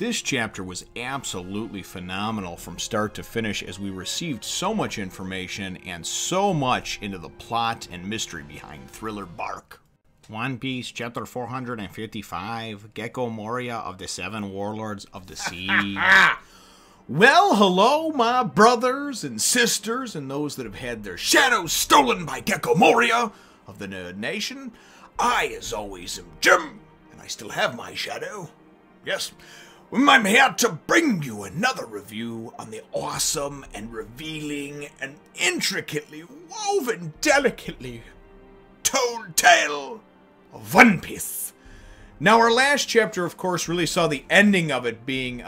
This chapter was absolutely phenomenal from start to finish as we received so much information and so much into the plot and mystery behind Thriller Bark. One Piece, Chapter 455, Gecko Moria of the Seven Warlords of the Sea. Well, hello, my brothers and sisters and those that have had their shadows stolen by Gecko Moria of the Nerd Nation. I, as always, am Jim, and I still have my shadow. Yes, I'm here to bring you another review on the awesome and revealing and intricately woven, delicately told tale of One Piece. Now, our last chapter, of course, really saw the ending of it being,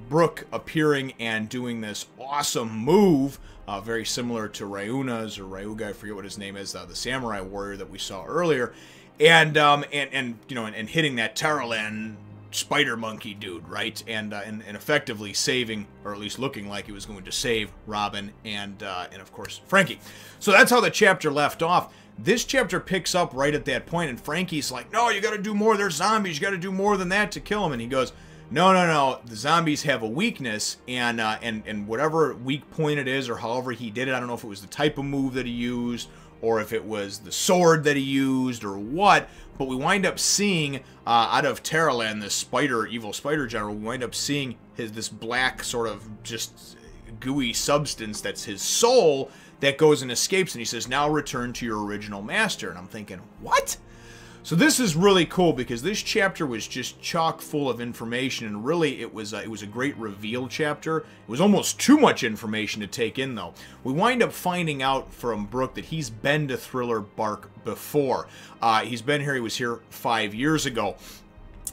Brook appearing and doing this awesome move, very similar to Ryuna's or Ryuga, I forget what his name is, the samurai warrior that we saw earlier, and hitting that Taralan spider monkey dude, right? And effectively saving, or at least looking like he was going to save Robin and of course Frankie. So that's how the chapter left off. This chapter picks up right at that point, and Frankie's like, "No, you got to do more. There's zombies. You got to do more than that to kill them." And he goes, No. The zombies have a weakness, and whatever weak point it is, or however he did it, I don't know if it was the type of move that he used, or if it was the sword that he used, or what. But we wind up seeing out of Taralan, this evil spider general, we wind up seeing this black sort of just gooey substance that's his soul that goes and escapes, and he says, "Now return to your original master." And I'm thinking, what? So this is really cool because this chapter was just chock full of information, and really it was a great reveal chapter. It was almost too much information to take in, though. We wind up finding out from Brook that he's been to Thriller Bark before. He's been here. He was here 5 years ago.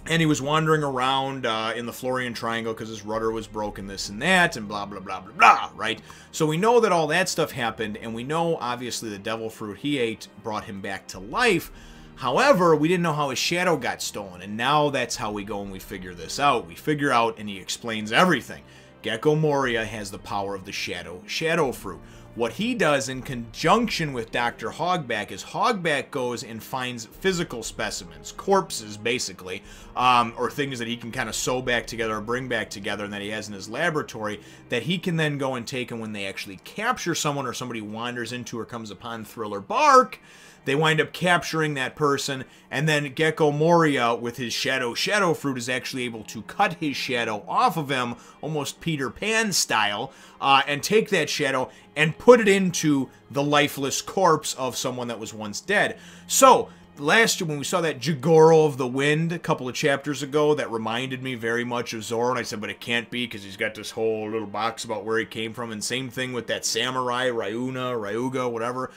And he was wandering around in the Florian Triangle because his rudder was broken, this and that, and blah, blah, blah, blah, blah, right? So we know that all that stuff happened, and we know, obviously, the devil fruit he ate brought him back to life. However, we didn't know how his shadow got stolen, and now that's how we go and we figure this out. We figure out, and he explains everything. Gecko Moria has the power of the shadow fruit. What he does in conjunction with Dr. Hogback is Hogback goes and finds physical specimens, corpses basically, or things that he can kind of sew back together or bring back together and that he has in his laboratory that he can then go and take, and when they actually capture someone or somebody wanders into or comes upon Thriller Bark, they wind up capturing that person, and then Gecko Moria, with his shadow fruit, is actually able to cut his shadow off of him, almost Peter Pan style, and take that shadow and put it into the lifeless corpse of someone that was once dead. So, last year when we saw that Jigoro of the Wind a couple of chapters ago, that reminded me very much of Zoro, and I said, but it can't be because he's got this whole little box about where he came from, and same thing with that samurai, Ryuga, whatever.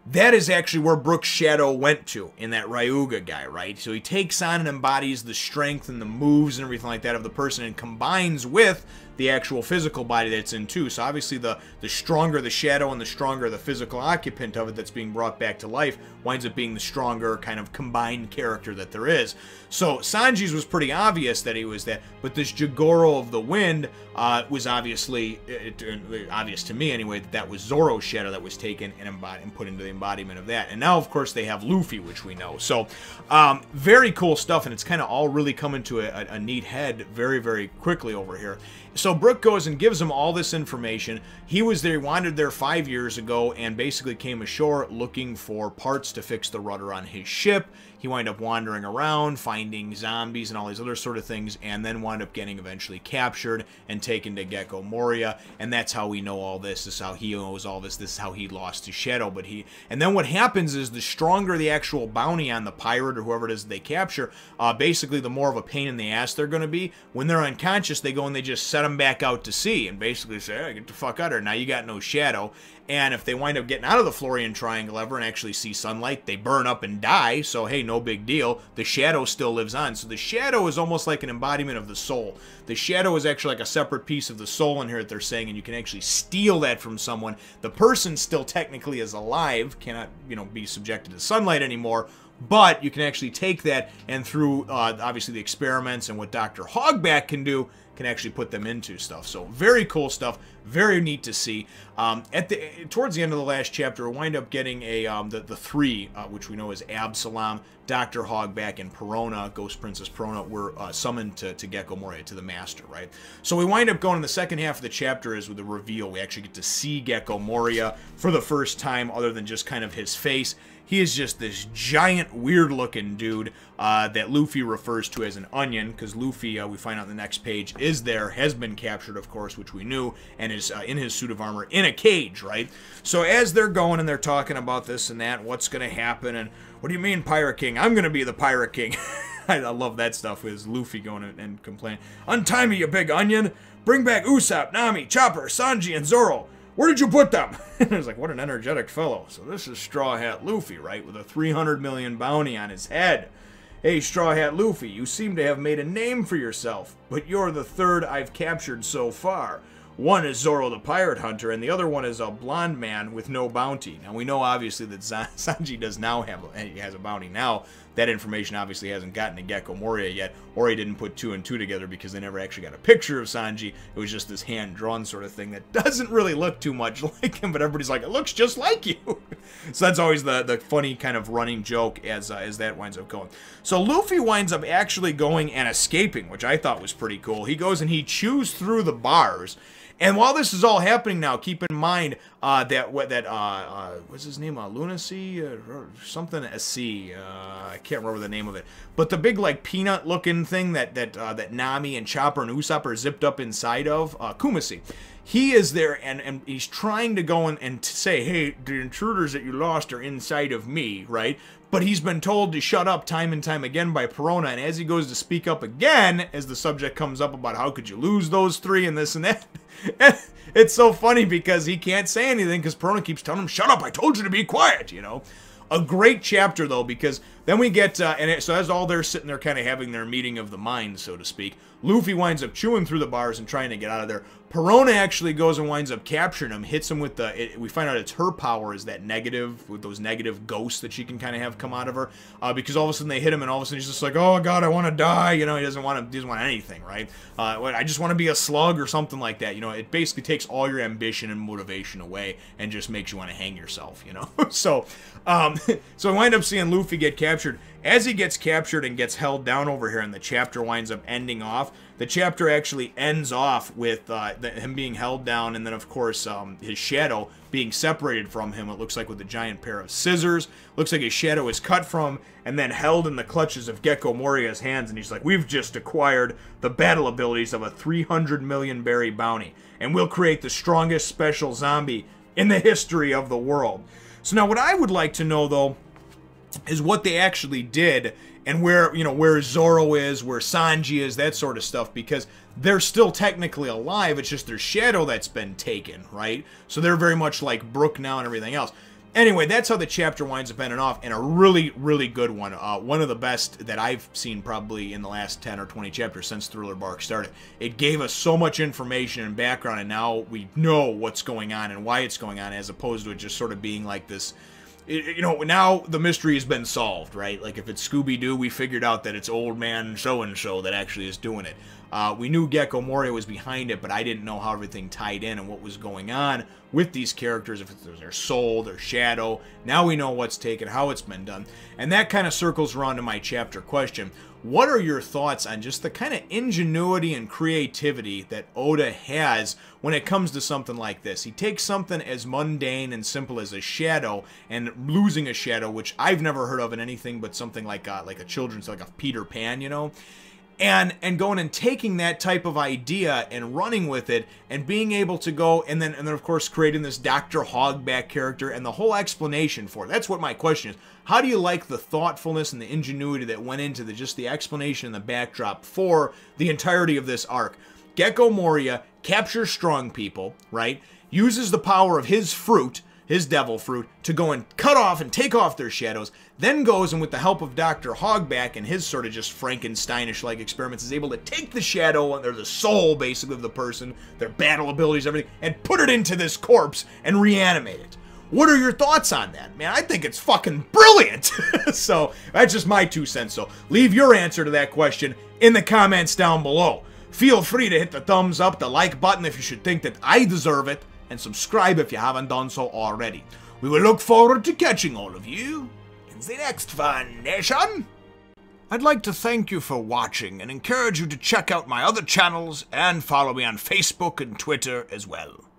That is actually where Brook's shadow went to, in that Ryuga guy, right? So he takes on and embodies the strength and the moves and everything like that of the person and combines with the actual physical body that it's in too. So obviously the stronger the shadow and the stronger the physical occupant of it that's being brought back to life winds up being the stronger kind of combined character that there is. So Sanji's was pretty obvious that he was that, but this Jigoro of the Wind was obviously, obvious to me anyway, that was Zoro's shadow that was taken and put into the embodiment of that. And now, of course, they have Luffy, which we know. So very cool stuff, and it's kind of all really coming to a neat head very, very quickly over here. So Brook goes and gives him all this information. He was there, he wandered there 5 years ago, and basically came ashore looking for parts to fix the rudder on his ship. He wound up wandering around, finding zombies and all these other sort of things, and then wound up getting eventually captured and taken to Gecko Moria, and that's how we know all this. This is how he knows all this. This is how he lost his shadow. And then what happens is the stronger the actual bounty on the pirate or whoever it is they capture, basically the more of a pain in the ass they're going to be. When they're unconscious, they go and they just set them back out to sea and basically say, hey, get the fuck out of here. Now you got no shadow. And if they wind up getting out of the Florian Triangle ever and actually see sunlight, they burn up and die. So, hey, no big deal. The shadow still lives on. So the shadow is almost like an embodiment of the soul. The shadow is actually like a separate piece of the soul in here that they're saying, and you can actually steal that from someone. The person still technically is alive, cannot, be subjected to sunlight anymore. But you can actually take that, and through, obviously, the experiments and what Dr. Hogback can can actually put them into stuff. So very cool stuff, very neat to see. Towards the end of the last chapter, we wind up getting the three, which we know is Absalom, Dr. Hogback, and Perona, Ghost Princess Perona, were summoned to Gecko Moria, to the Master, right? So we wind up going in the second half of the chapter is with the reveal. We actually get to see Gecko Moria for the first time, other than just kind of his face. He is just this giant, weird-looking dude that Luffy refers to as an onion, because Luffy, we find out on the next page, has been captured, of course, which we knew, and is in his suit of armor in a cage, right? So as they're going and they're talking about this and that, what's going to happen, and what do you mean, Pirate King? I'm going to be the Pirate King. I love that stuff with Luffy going and complaining. Untie me, you big onion! Bring back Usopp, Nami, Chopper, Sanji, and Zoro! Where did you put them? And I was like, what an energetic fellow. So this is Straw Hat Luffy, right? With a 300 million bounty on his head. Hey, Straw Hat Luffy, you seem to have made a name for yourself, but you're the third I've captured so far. One is Zoro the Pirate Hunter, and the other one is a blonde man with no bounty. Now, we know, obviously, that Sanji does now has a bounty now. That information obviously hasn't gotten to Gecko Moria yet, or he didn't put 2 and 2 together because they never actually got a picture of Sanji. It was just this hand-drawn sort of thing that doesn't really look too much like him, but everybody's like, it looks just like you. So that's always the funny kind of running joke as that winds up going. So Luffy winds up actually going and escaping, which I thought was pretty cool. He goes and he chews through the bars. And while this is all happening now, keep in mind what's his name? Lunacy? Something SC. I can't remember the name of it. But the big, like, peanut-looking thing that Nami and Chopper and Usopp are zipped up inside of, Kumasi. He is there, and he's trying to go and to say, hey, the intruders that you lost are inside of me, right? But he's been told to shut up time and time again by Perona, and as he goes to speak up again, as the subject comes up about how could you lose those three and this and that, it's so funny because he can't say anything because Perona keeps telling him, shut up, I told you to be quiet, you know? A great chapter, though, because then we get, so as all they're sitting there kind of having their meeting of the mind, so to speak, Luffy winds up chewing through the bars and trying to get out of there. Perona actually goes and winds up capturing him, hits him with we find out it's her power is that negative, with those negative ghosts that she can kind of have come out of her, because all of a sudden they hit him and all of a sudden he's just like, oh god, I want to die, you know, he doesn't want anything, right? I just want to be a slug or something like that, you know, it basically takes all your ambition and motivation away and just makes you want to hang yourself, you know? So I wind up seeing Luffy get captured. As he gets captured and gets held down over here and the chapter winds up ending off, the chapter actually ends off with him being held down and then, of course, his shadow being separated from him. It looks like with a giant pair of scissors. Looks like his shadow is cut from and then held in the clutches of Gecko Moria's hands. And he's like, we've just acquired the battle abilities of a 300 million berry bounty. And we'll create the strongest special zombie in the history of the world. So now what I would like to know, though, is what they actually did and where Zoro is, where Sanji is, that sort of stuff, because they're still technically alive, it's just their shadow that's been taken, right? So they're very much like Brook now and everything else. Anyway, that's how the chapter winds up ending off, and a really, really good one. One of the best that I've seen probably in the last 10 or 20 chapters since Thriller Bark started. It gave us so much information and background, and now we know what's going on and why it's going on, as opposed to it just sort of being like this. You know, now the mystery has been solved, right? Like, if it's Scooby-Doo, we figured out that it's old man so-and-so that actually is doing it. We knew Gecko Moria was behind it, but I didn't know how everything tied in and what was going on with these characters, if it was their soul, their shadow. Now we know what's taken, how it's been done. And that kind of circles around to my chapter question. What are your thoughts on just the kind of ingenuity and creativity that Oda has when it comes to something like this? He takes something as mundane and simple as a shadow and losing a shadow, which I've never heard of in anything but something like a children's, like a Peter Pan, you know? And going and taking that type of idea and running with it and being able to go and then of course creating this Dr. Hogback character and the whole explanation for it. That's what my question is. How do you like the thoughtfulness and the ingenuity that went into just the explanation and the backdrop for the entirety of this arc? Gecko Moria captures strong people, right? Uses the power of his fruit, his devil fruit, to go and cut off and take off their shadows, then goes and with the help of Dr. Hogback and his sort of just Frankensteinish-like experiments is able to take the shadow, and they're the soul, basically, of the person, their battle abilities, everything, and put it into this corpse and reanimate it. What are your thoughts on that? Man, I think it's fucking brilliant! So, that's just my 2 cents, so leave your answer to that question in the comments down below. Feel free to hit the thumbs up, the like button if you should think that I deserve it, and subscribe if you haven't done so already. We will look forward to catching all of you in the next Fun Nation. I'd like to thank you for watching and encourage you to check out my other channels and follow me on Facebook and Twitter as well.